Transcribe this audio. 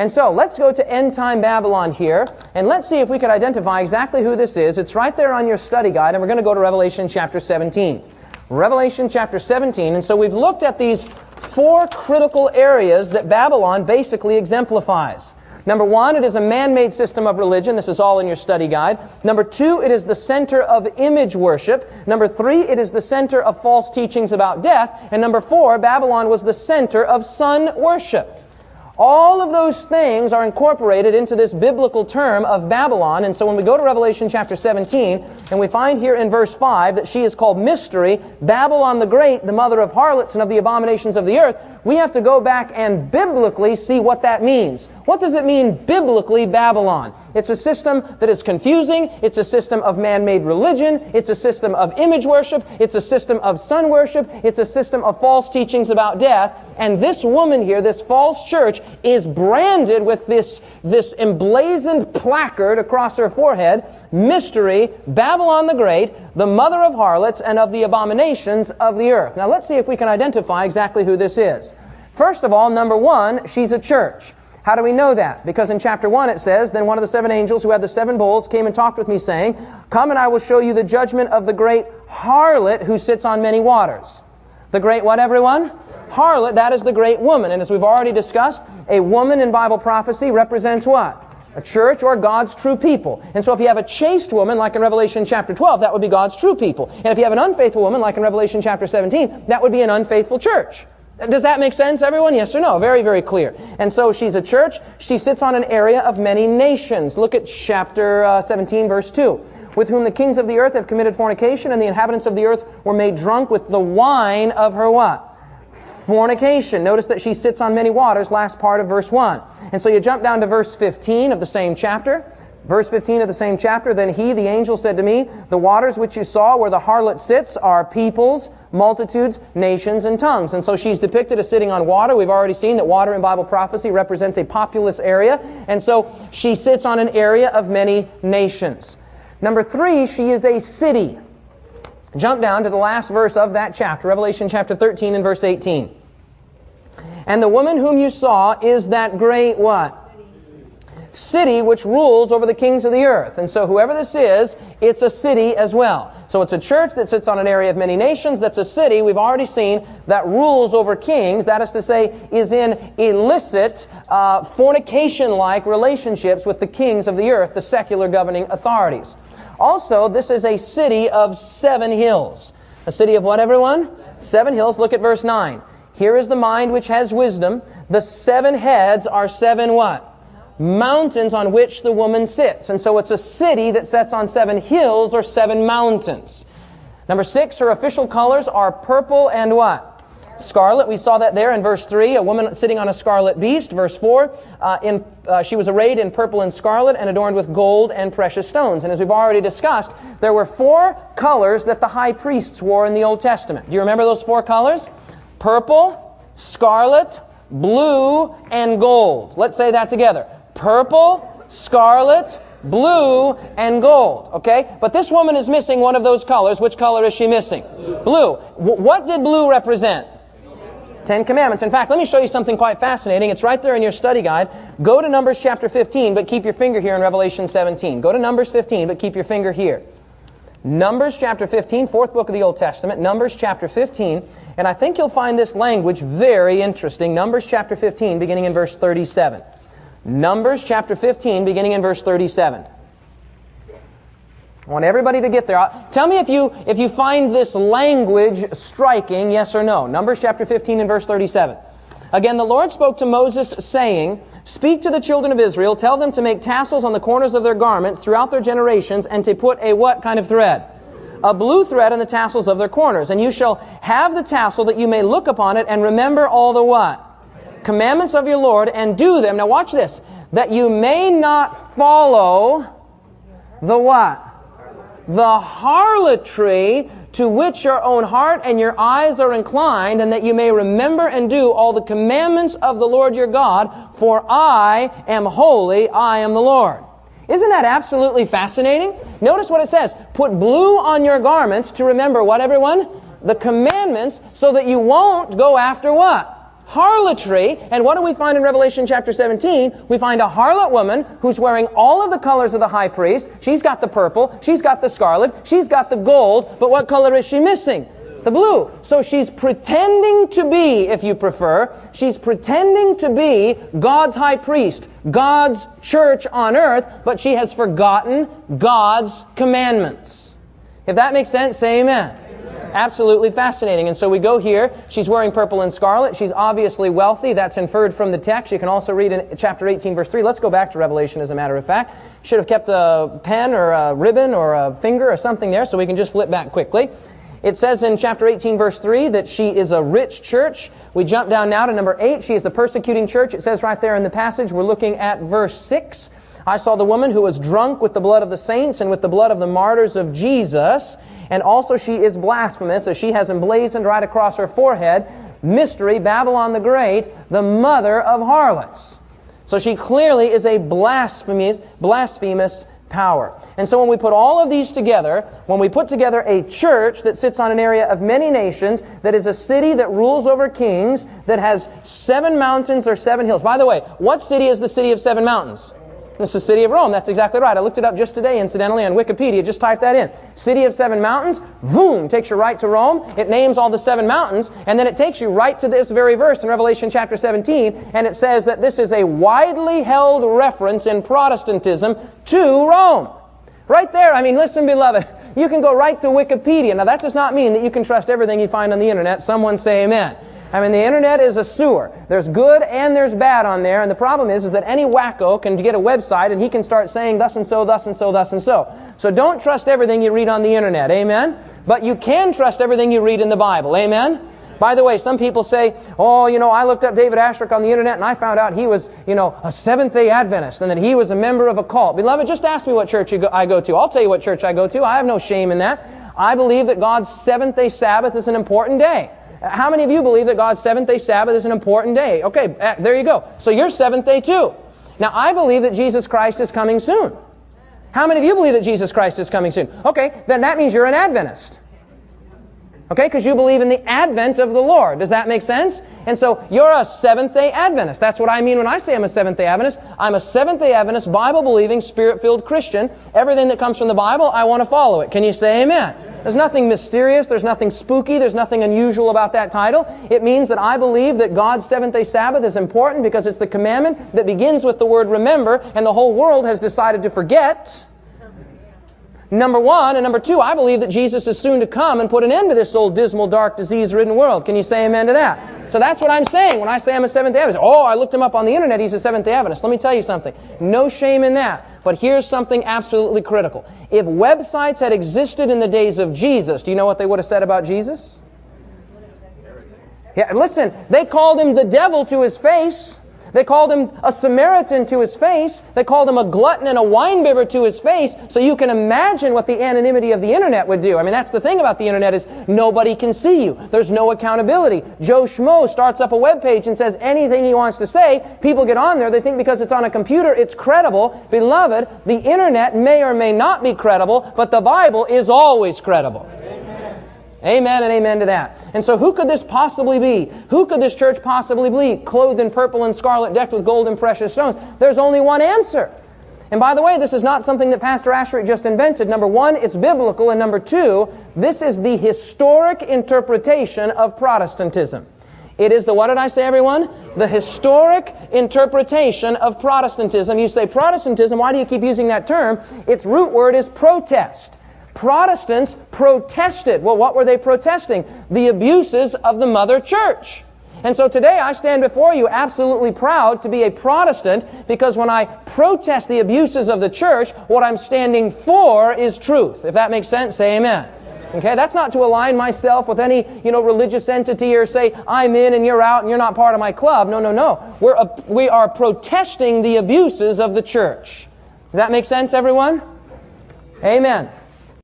And so let's go to end-time Babylon here, and let's see if we can identify exactly who this is. It's right there on your study guide, and we're going to go to Revelation chapter 17. Revelation chapter 17, and so we've looked at these 4 critical areas that Babylon basically exemplifies. Number 1, it is a man-made system of religion. This is all in your study guide. Number 2, it is the center of image worship. Number 3, it is the center of false teachings about death. And number 4, Babylon was the center of sun worship. All of those things are incorporated into this biblical term of Babylon. And so when we go to Revelation chapter 17, and we find here in verse 5 that she is called Mystery, Babylon the Great, the mother of harlots and of the abominations of the earth, we have to go back and biblically see what that means. What does it mean biblically, Babylon? It's a system that is confusing. It's a system of man-made religion. It's a system of image worship. It's a system of sun worship. It's a system of false teachings about death. And this woman here, this false church, is branded with this emblazoned placard across her forehead, Mystery, Babylon the Great, the mother of harlots and of the abominations of the earth. Now let's see if we can identify exactly who this is. First of all, number 1, she's a church. How do we know that? Because in chapter 1 it says, Then one of the 7 angels who had the 7 bowls came and talked with me, saying, Come and I will show you the judgment of the great harlot who sits on many waters. The great what, everyone? Harlot, that is the great woman. And as we've already discussed, a woman in Bible prophecy represents what? A church or God's true people. And so if you have a chaste woman, like in Revelation chapter 12, that would be God's true people. And if you have an unfaithful woman, like in Revelation chapter 17, that would be an unfaithful church. Does that make sense, everyone? Yes or no? Very, very clear. And so she's a church. She sits on an area of many nations. Look at chapter 17, verse 2. With whom the kings of the earth have committed fornication, and the inhabitants of the earth were made drunk with the wine of her what? Fornication. Notice that she sits on many waters, last part of verse 1. And so you jump down to verse 15 of the same chapter. Verse 15 of the same chapter, Then he, the angel, said to me, The waters which you saw where the harlot sits are peoples, multitudes, nations, and tongues. And so she's depicted as sitting on water. We've already seen that water in Bible prophecy represents a populous area. And so she sits on an area of many nations. Number 3, she is a city. Jump down to the last verse of that chapter, Revelation chapter 13 and verse 18. And the woman whom you saw is that great what? City which rules over the kings of the earth. And so whoever this is, it's a city as well. So it's a church that sits on an area of many nations. That's a city, we've already seen, that rules over kings. That is to say, is in illicit, fornication-like relationships with the kings of the earth, the secular governing authorities. Also, this is a city of 7 hills. A city of what, everyone? 7 hills. Look at verse 9. Here is the mind which has wisdom. The 7 heads are 7 what? Mountains on which the woman sits. And so it's a city that sits on 7 hills or 7 mountains. Number 6, her official colors are purple and what? Scarlet. We saw that there in verse 3, a woman sitting on a scarlet beast. Verse 4, she was arrayed in purple and scarlet and adorned with gold and precious stones. And as we've already discussed, there were 4 colors that the high priests wore in the Old Testament. Do you remember those 4 colors? Purple, scarlet, blue, and gold. Let's say that together. Purple, scarlet, blue, and gold. Okay? But this woman is missing one of those colors. Which color is she missing? Blue. What did blue represent? 10 Commandments. In fact, let me show you something quite fascinating. It's right there in your study guide. Go to Numbers chapter 15, but keep your finger here in Revelation 17. Go to Numbers 15, but keep your finger here. Numbers chapter 15, 4th book of the Old Testament. Numbers chapter 15. And I think you'll find this language very interesting. Numbers chapter 15, beginning in verse 37. Numbers chapter 15, beginning in verse 37. I want everybody to get there. Tell me if you find this language striking, yes or no. Numbers chapter 15 and verse 37. Again, the Lord spoke to Moses, saying, Speak to the children of Israel, tell them to make tassels on the corners of their garments throughout their generations, and to put a what kind of thread? A blue thread in the tassels of their corners. And you shall have the tassel that you may look upon it and remember all the what? Commandments of your Lord, and do them. Now watch this. That you may not follow the what? The harlotry to which your own heart and your eyes are inclined, and that you may remember and do all the commandments of the Lord your God, for I am holy, I am the Lord. Isn't that absolutely fascinating? Notice what it says. Put blue on your garments to remember what, everyone? The commandments, so that you won't go after what? harlotry. And what do we find in Revelation chapter 17? We find a harlot woman who's wearing all of the colors of the high priest. She's got the purple, she's got the scarlet, she's got the gold, but what color is she missing? The blue. So she's pretending to be, if you prefer, she's pretending to be God's high priest, God's church on earth, but she has forgotten God's commandments. If that makes sense, say amen. Absolutely fascinating. And so we go here. She's wearing purple and scarlet. She's obviously wealthy. That's inferred from the text. You can also read in chapter 18, verse 3. Let's go back to Revelation, as a matter of fact. Should have kept a pen or a ribbon or a finger or something there, so we can just flip back quickly. It says in chapter 18, verse 3, that she is a rich church. We jump down now to number 8. She is a persecuting church. It says right there in the passage, we're looking at verse 6. I saw the woman who was drunk with the blood of the saints and with the blood of the martyrs of Jesus. And also she is blasphemous, as she has emblazoned right across her forehead, Mystery, Babylon the Great, the mother of harlots. So she clearly is a blasphemous power. And so when we put all of these together, when we put together a church that sits on an area of many nations, that is a city that rules over kings, that has 7 mountains or 7 hills. By the way, what city is the city of 7 mountains? It's the city of Rome. That's exactly right. I looked it up just today, incidentally, on Wikipedia. Just type that in. City of 7 mountains, boom, takes you right to Rome. It names all the 7 mountains, and then it takes you right to this very verse in Revelation chapter 17, and it says that this is a widely held reference in Protestantism to Rome. Right there. I mean, listen, beloved, you can go right to Wikipedia. Now, that does not mean that you can trust everything you find on the internet. Someone say amen. I mean, the internet is a sewer. There's good and there's bad on there, and the problem is that any wacko can get a website and he can start saying thus and so, thus and so, thus and so. So don't trust everything you read on the internet, amen? But you can trust everything you read in the Bible, amen? By the way, some people say, oh, I looked up David Asscherick on the internet and I found out he was, a Seventh-day Adventist and that he was a member of a cult. Beloved, just ask me what church I go to. I'll tell you what church I go to. I have no shame in that. I believe that God's seventh-day Sabbath is an important day. How many of you believe that God's seventh-day Sabbath is an important day? Okay, there you go. So you're seventh day too. Now, I believe that Jesus Christ is coming soon. How many of you believe that Jesus Christ is coming soon? Okay, then that means you're an Adventist. Okay, because you believe in the advent of the Lord. Does that make sense? And so you're a Seventh-day Adventist. That's what I mean when I say I'm a Seventh-day Adventist. I'm a Seventh-day Adventist, Bible-believing, Spirit-filled Christian. Everything that comes from the Bible, I want to follow it. Can you say amen? There's nothing mysterious. There's nothing spooky. There's nothing unusual about that title. It means that I believe that God's seventh-day Sabbath is important because it's the commandment that begins with the word remember, and the whole world has decided to forget. Number 1, and number 2, I believe that Jesus is soon to come and put an end to this old dismal, dark, disease-ridden world. Can you say amen to that? So that's what I'm saying when I say I'm a Seventh-day Adventist. Oh, I looked him up on the internet. He's a Seventh-day Adventist. Let me tell you something. No shame in that. But here's something absolutely critical. If websites had existed in the days of Jesus, do you know what they would have said about Jesus? Yeah, listen, they called him the devil to his face. They called him a Samaritan to his face. They called him a glutton and a winebibber to his face. So you can imagine what the anonymity of the internet would do. I mean, that's the thing about the internet is nobody can see you. There's no accountability. Joe Schmo starts up a web page and says anything he wants to say. People get on there. They think because it's on a computer, it's credible. Beloved, the internet may or may not be credible, but the Bible is always credible. Amen and amen to that. And so who could this possibly be? Who could this church possibly be? Clothed in purple and scarlet, decked with gold and precious stones. There's only one answer. And by the way, this is not something that Pastor Asscherick just invented. Number 1, it's biblical. And number 2, this is the historic interpretation of Protestantism. It is the, what did I say, everyone? The historic interpretation of Protestantism. You say Protestantism, why do you keep using that term? Its root word is protest. Protestants protested. Well, what were they protesting? The abuses of the mother church. And so today I stand before you absolutely proud to be a Protestant because when I protest the abuses of the church, what I'm standing for is truth. If that makes sense, say amen. Okay, that's not to align myself with any, religious entity or say I'm in and you're out and you're not part of my club. No, no, no. We are protesting the abuses of the church. Does that make sense, everyone? Amen.